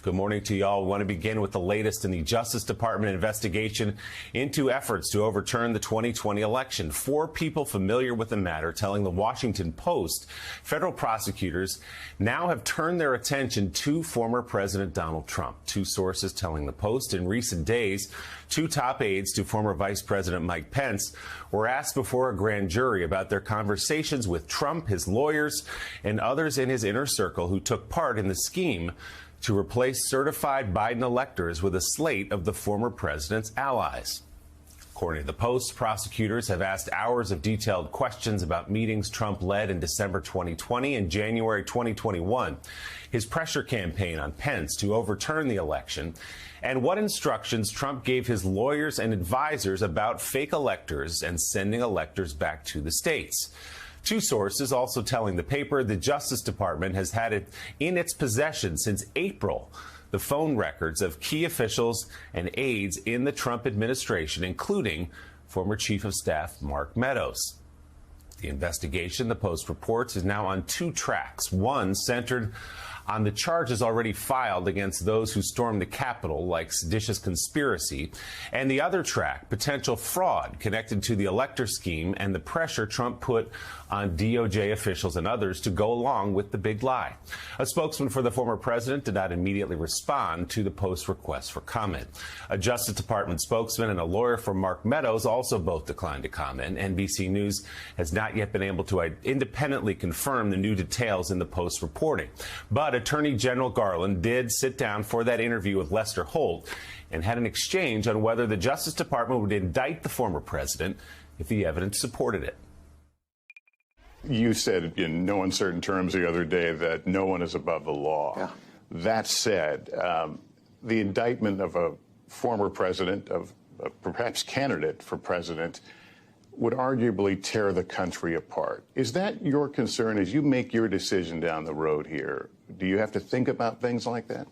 Good morning to y'all. We want to begin with the latest in the Justice Department investigation into efforts to overturn the 2020 election. 4 people familiar with the matter telling the Washington Post federal prosecutors now have turned their attention to former President Donald Trump. 2 sources telling the Post in recent days 2 top aides to former Vice President Mike Pence were asked before a grand jury about their conversations with Trump, his lawyers, and others in his inner circle who took part in the scheme to replace certified Biden electors with a slate of the former president's allies. According to the Post, prosecutors have asked hours of detailed questions about meetings Trump led in December 2020 and January 2021, his pressure campaign on Pence to overturn the election, and what instructions Trump gave his lawyers and advisors about fake electors and sending electors back to the states. 2 sources also telling the paper the Justice Department has had it in its possession since April the phone records of key officials and aides in the Trump administration, including former Chief of Staff Mark Meadows. The investigation, the Post reports, is now on 2 tracks. One centered on the charges already filed against those who stormed the Capitol, like seditious conspiracy, and the other track, potential fraud connected to the elector scheme and the pressure Trump put on DOJ officials and others to go along with the big lie. A spokesman for the former president did not immediately respond to the Post's request for comment. A Justice Department spokesman and a lawyer for Mark Meadows also both declined to comment. NBC News has not yet been able to independently confirm the new details in the Post reporting. But Attorney General Garland did sit down for that interview with Lester Holt and had an exchange on whether the Justice Department would indict the former president if the evidence supported it. You said in no uncertain terms the other day that no one is above the law. Yeah. That said, the indictment of a former president, of perhaps candidate for president, would arguably tear the country apart. Is that your concern as you make your decision down the road here? Do you have to think about things like that?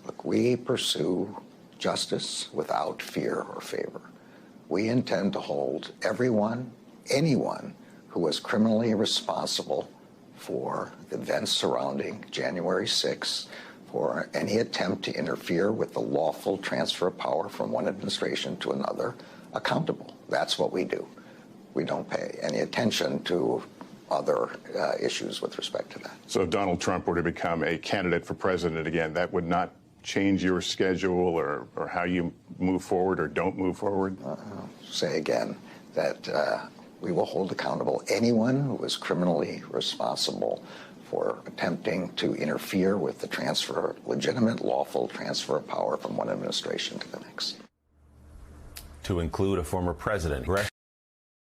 Look, we pursue justice without fear or favor. We intend to hold anyone who was criminally responsible for the events surrounding January 6th, for any attempt to interfere with the lawful transfer of power from one administration to another, accountable. That's what we do. We don't pay any attention to other issues with respect to that. So if Donald Trump were to become a candidate for president again, that would not change your schedule or how you move forward or don't move forward? Say again that we will hold accountable anyone who was criminally responsible for attempting to interfere with the legitimate, lawful transfer of power from one administration to the next. To include a former president.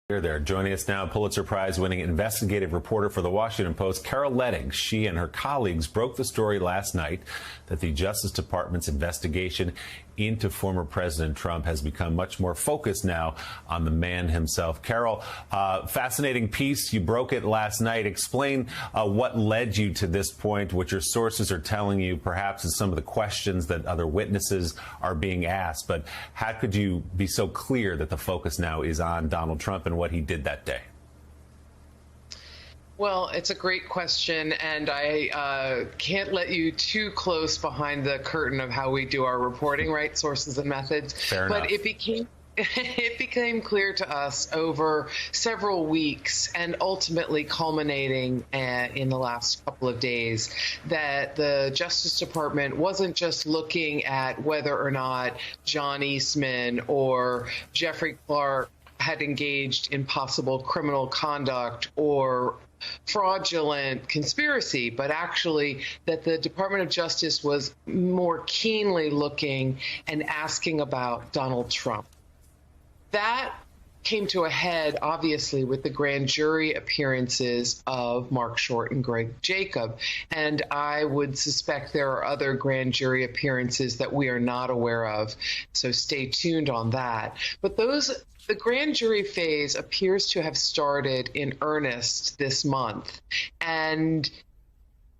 There. Joining us now, Pulitzer Prize-winning investigative reporter for the Washington Post, Carol Ledding. She and her colleagues broke the story last night that the Justice Department's investigation into former President Trump has become much more focused now on the man himself. Carol, fascinating piece. You broke it last night. Explain what led you to this point, what your sources are telling you, perhaps is some of the questions that other witnesses are being asked. But how could you be so clear that the focus now is on Donald Trump and what he did that day? Well, it's a great question, and I can't let you too close behind the curtain of how we do our reporting, right? Sources and methods. Fair enough. But it became clear to us over several weeks and ultimately culminating in the last couple of days that the Justice Department wasn't just looking at whether or not John Eastman or Jeffrey Clark had engaged in possible criminal conduct or fraudulent conspiracy, but actually that the Department of Justice was more keenly looking and asking about Donald Trump. That came to a head, obviously, with the grand jury appearances of Mark Short and Greg Jacob. And I would suspect there are other grand jury appearances that we are not aware of. So stay tuned on that. But the grand jury phase appears to have started in earnest this month. And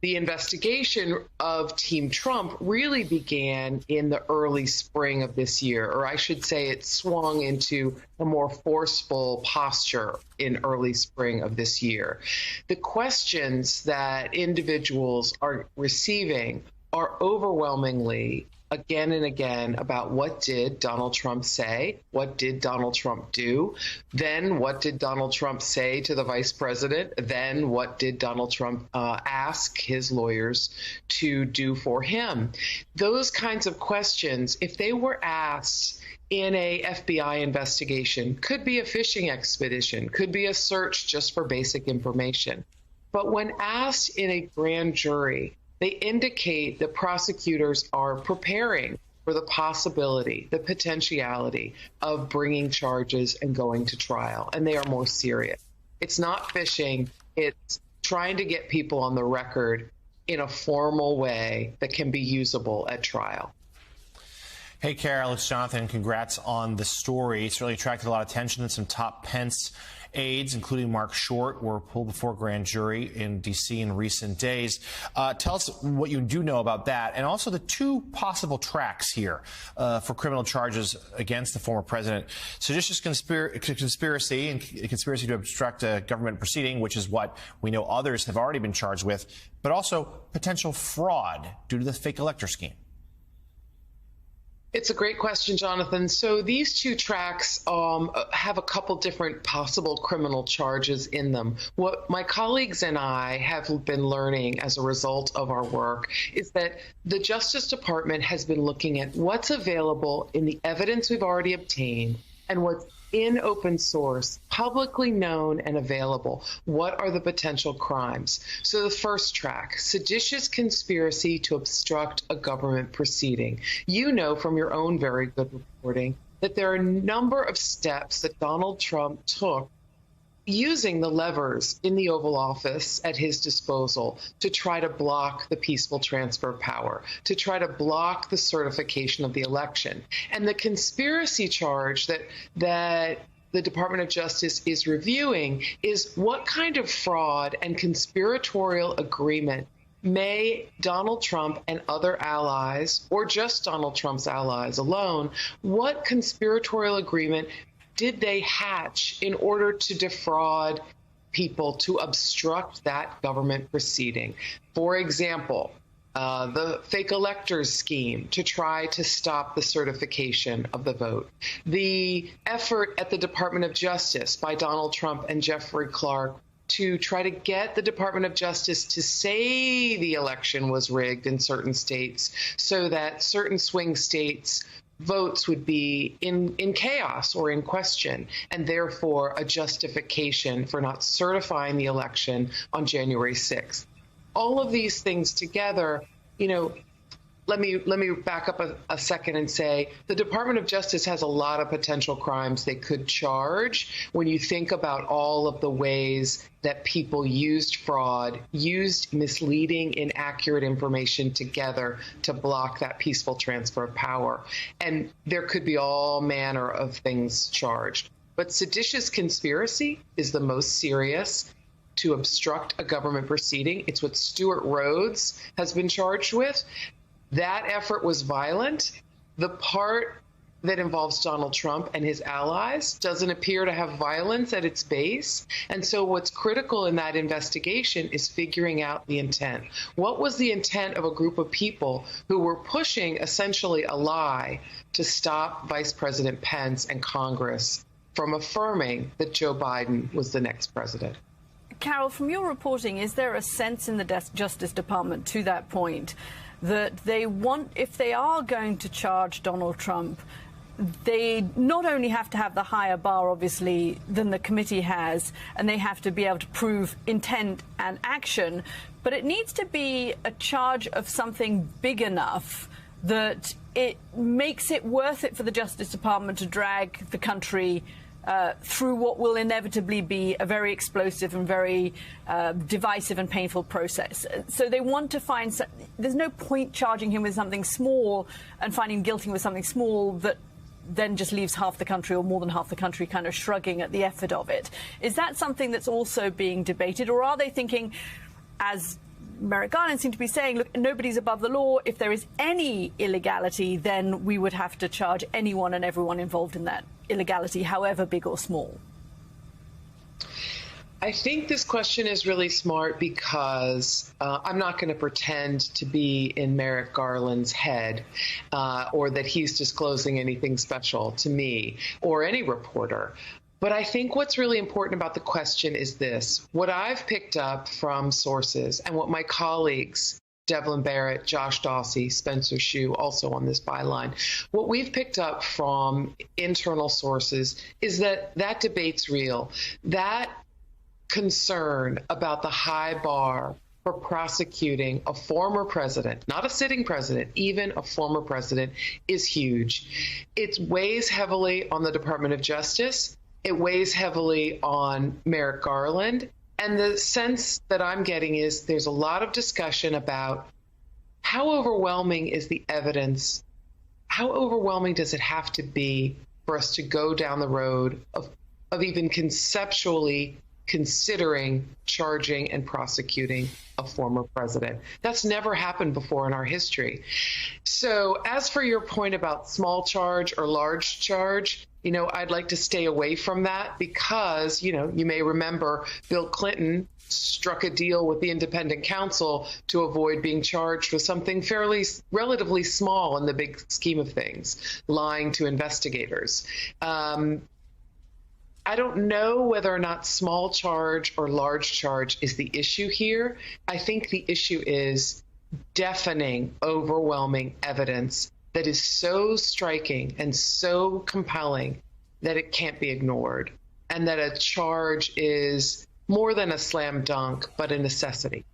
the investigation of Team Trump really began in the early spring of this year, or I should say it swung into a more forceful posture in early spring of this year. The questions that individuals are receiving are overwhelmingly, again and again, about what did Donald Trump say, what did Donald Trump do, then what did Donald Trump say to the vice president, then what did Donald Trump ask his lawyers to do for him. Those kinds of questions, if they were asked in a FBI investigation, could be a fishing expedition, could be a search just for basic information. But when asked in a grand jury, they indicate that prosecutors are preparing for the possibility, the potentiality of bringing charges and going to trial, and they are more serious. It's not fishing, it's trying to get people on the record in a formal way that can be usable at trial. Hey, Carol, it's Jonathan. Congrats on the story. It's really attracted a lot of attention, and some top Pence aides, including Mark Short, were pulled before grand jury in D.C. in recent days. Tell us what you do know about that, and also the two possible tracks here for criminal charges against the former president. Seditious conspiracy and conspiracy to obstruct a government proceeding, which is what we know others have already been charged with, but also potential fraud due to the fake elector scheme. It's a great question, Jonathan. So these two tracks have a couple different possible criminal charges in them. What my colleagues and I have been learning as a result of our work is that the Justice Department has been looking at what's available in the evidence we've already obtained and what's in open source, publicly known and available. What are the potential crimes? So the first track, seditious conspiracy to obstruct a government proceeding. You know from your own very good reporting that there are a number of steps that Donald Trump took using the levers in the Oval Office at his disposal to try to block the peaceful transfer of power, to try to block the certification of the election. And the conspiracy charge that the Department of Justice is reviewing is what kind of fraud and conspiratorial agreement may Donald Trump and other allies, or just Donald Trump's allies alone, what conspiratorial agreement did they hatch in order to defraud people, to obstruct that government proceeding? For example, the fake electors scheme to try to stop the certification of the vote, the effort at the Department of Justice by Donald Trump and Jeffrey Clark to try to get the Department of Justice to say the election was rigged in certain states so that certain swing states votes would be in chaos or in question, and therefore a justification for not certifying the election on January 6th. All of these things together, let me back up a second and say the Department of Justice has a lot of potential crimes they could charge when you think about all of the ways that people used fraud, used misleading, inaccurate information together to block that peaceful transfer of power. And there could be all manner of things charged. But seditious conspiracy is the most serious to obstruct a government proceeding. It's what Stuart Rhodes has been charged with. That effort was violent. The part that involves Donald Trump and his allies doesn't appear to have violence at its base. And so what's critical in that investigation is figuring out the intent. What was the intent of a group of people who were pushing essentially a lie to stop Vice President Pence and Congress from affirming that Joe Biden was the next president? Carol, from your reporting, is there a sense in the Justice Department to that point that they want, if they are going to charge Donald Trump, they not only have to have the higher bar, obviously, than the committee has, and they have to be able to prove intent and action, but it needs to be a charge of something big enough that it makes it worth it for the Justice Department to drag the country through what will inevitably be a very explosive and very divisive and painful process. So they want to find... There's no point charging him with something small and finding him guilty with something small that then just leaves half the country or more than half the country kind of shrugging at the effort of it. Is that something that's also being debated, or are they thinking, as Merrick Garland seemed to be saying, look, nobody's above the law. If there is any illegality, then we would have to charge anyone and everyone involved in that illegality, however big or small? I think this question is really smart because I'm not going to pretend to be in Merrick Garland's head or that he's disclosing anything special to me or any reporter. But I think what's really important about the question is this. What I've picked up from sources and what my colleagues, Devlin Barrett, Josh Dawsey, Spencer Shue, also on this byline, what we've picked up from internal sources is that that debate's real. That concern about the high bar for prosecuting a former president, not a sitting president, even a former president, is huge. It weighs heavily on the Department of Justice. It weighs heavily on Merrick Garland. And the sense that I'm getting is there's a lot of discussion about how overwhelming is the evidence? How overwhelming does it have to be for us to go down the road of even conceptually considering charging and prosecuting a former president? That's never happened before in our history. So as for your point about small charge or large charge, I'd like to stay away from that because, you may remember Bill Clinton struck a deal with the independent counsel to avoid being charged with something relatively small in the big scheme of things, lying to investigators. I don't know whether or not small charge or large charge is the issue here. I think the issue is deafening, overwhelming evidence that is so striking and so compelling that it can't be ignored, and that a charge is more than a slam dunk, but a necessity.